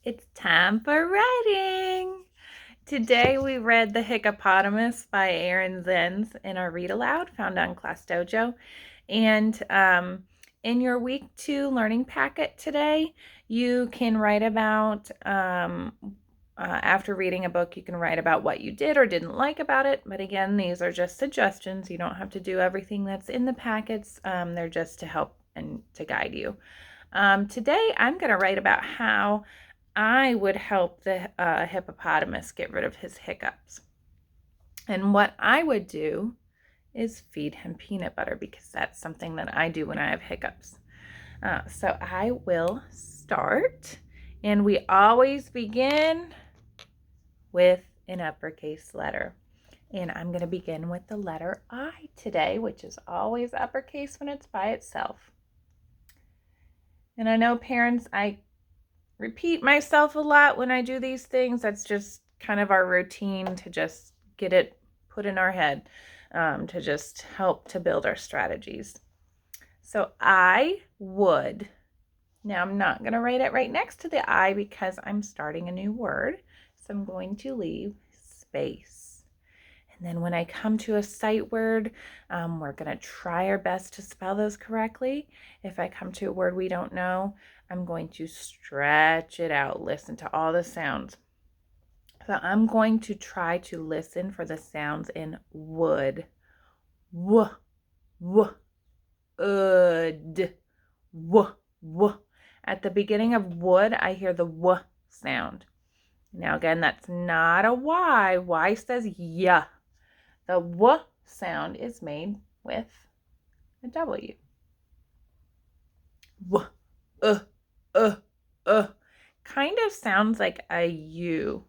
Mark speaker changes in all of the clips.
Speaker 1: It's time for writing. Today we read The Hiccupotamus by Aaron Zenz in our read aloud found on Class Dojo. And in your week 2 learning packet today, you can write about, after reading a book, you can write about what you did or didn't like about it. But again, these are just suggestions. You don't have to do everything that's in the packets. They're just to help and to guide you. Today I'm going to write about how I would help the hippopotamus get rid of his hiccups. And what I would do is feed him peanut butter because that's something that I do when I have hiccups. So I will start, and we always begin with an uppercase letter. And I'm going to begin with the letter I today, which is always uppercase when it's by itself. And I know parents, I repeat myself a lot when I do these things. That's just kind of our routine to just get it put in our head, to just help to build our strategies. So I would. Now I'm not going to write it right next to the I because I'm starting a new word. So I'm going to leave space. And then when I come to a sight word, we're going to try our best to spell those correctly. If I come to a word we don't know, I'm going to stretch it out, listen to all the sounds. So I'm going to try to listen for the sounds in wood. W, w, ud, w, w. At the beginning of wood, I hear the w sound. Now again, that's not a Y. Y says yeah. The w sound is made with a W. W, kind of sounds like a U.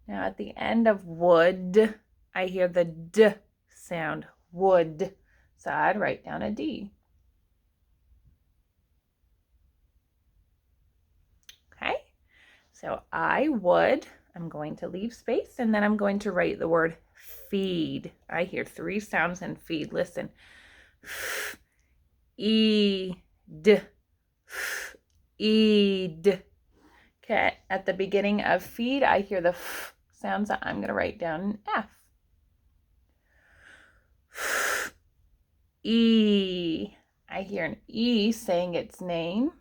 Speaker 1: Now at the end of wood, I hear the D sound, wood. So I'd write down a D. Okay, so I would, I'm going to leave space, and then I'm going to write the word feed. I hear 3 sounds in feed. Listen. Eed. Eed. Okay, at the beginning of feed, I hear the f sounds that I'm going to write down in F. E. I hear an E saying its name.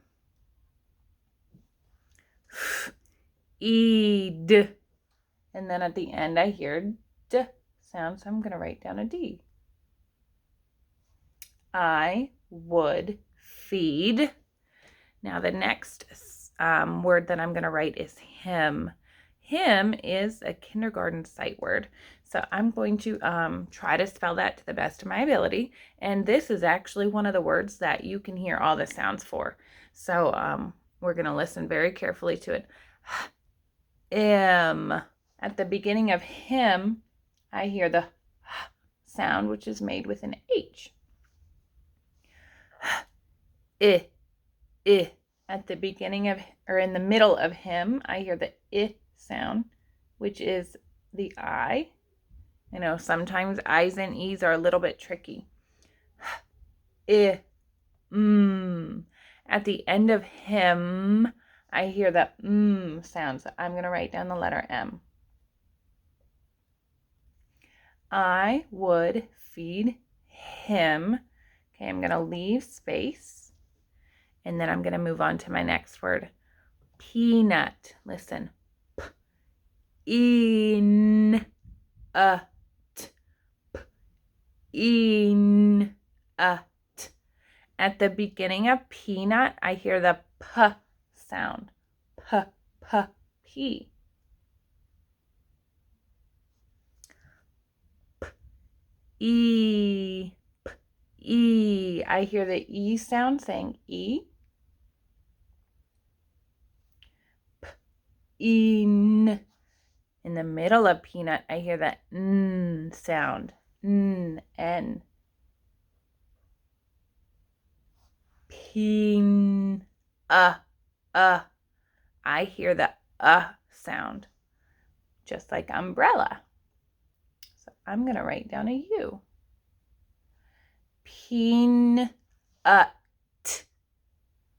Speaker 1: Eed. And then at the end, I hear D sound, so I'm going to write down a D. I would feed. Now the next word that I'm going to write is him. Him is a kindergarten sight word. So I'm going to try to spell that to the best of my ability. And this is actually one of the words that you can hear all the sounds for. So we're going to listen very carefully to it. M. At the beginning of him, I hear the sound, which is made with an H. I. I. At the beginning of, or in the middle of him, I hear the I sound, which is the I. You know, sometimes I's and E's are a little bit tricky. I. At the end of him, I hear the sound. So I'm going to write down the letter M. I would feed him. Okay, I'm going to leave space. And then I'm going to move on to my next word. Peanut. Listen. In a t. In a t. At the beginning of peanut, I hear the p sound. P, p, p. P, e, p, e. I hear the E sound saying E. In the middle of peanut, I hear that N sound. N. Peen. I hear the sound, just like umbrella. So I'm going to write down a U. Peen.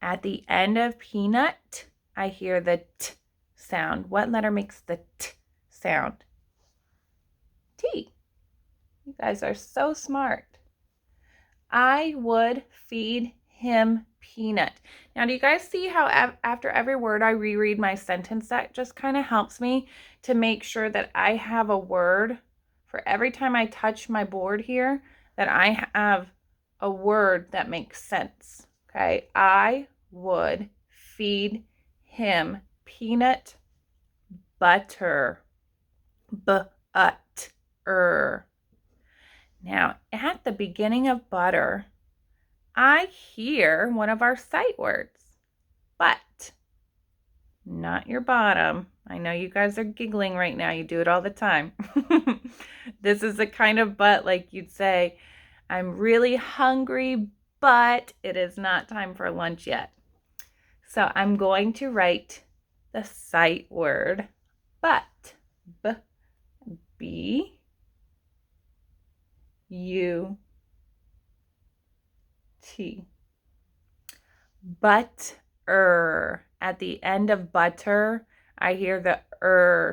Speaker 1: At the end of peanut, I hear the T sound. What letter makes the T sound? T. You guys are so smart. I would feed him peanut. Now, do you guys see how after every word I reread my sentence? That just kind of helps me to make sure that I have a word for every time I touch my board here, that I have a word that makes sense. Okay, I would feed him peanut butter. Butter. Now, at the beginning of butter, I hear one of our sight words, but, not your bottom. I know you guys are giggling right now. You do it all the time. This is the kind of but like you'd say, I'm really hungry, but it is not time for lunch yet. So I'm going to write the sight word, but. B-U-T. Butter. At the end of butter, I hear the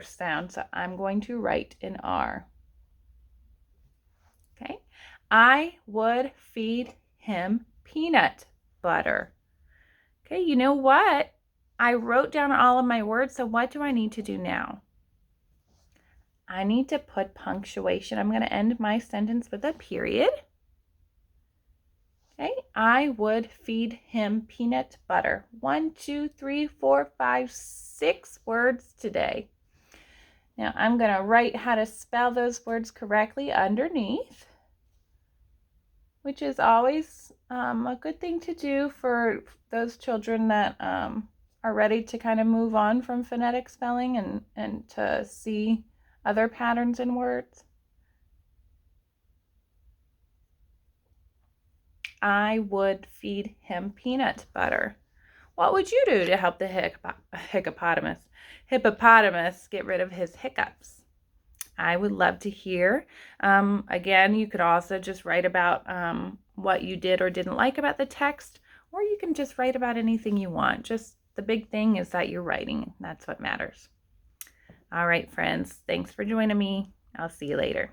Speaker 1: sound, so I'm going to write an R. Okay. I would feed him peanut butter. Okay, you know what? I wrote down all of my words, so what do I need to do now? I need to put punctuation. I'm going to end my sentence with a period. Okay, I would feed him peanut butter. 1, 2, 3, 4, 5, 6 words today. Now I'm going to write how to spell those words correctly underneath, which is always a good thing to do for those children that are ready to kind of move on from phonetic spelling and to see other patterns in words. I would feed him peanut butter. What would you do to help the hippopotamus get rid of his hiccups? I would love to hear. Again, you could also just write about what you did or didn't like about the text, or you can just write about anything you want. Just the big thing is that you're writing. That's what matters. All right, friends. Thanks for joining me. I'll see you later.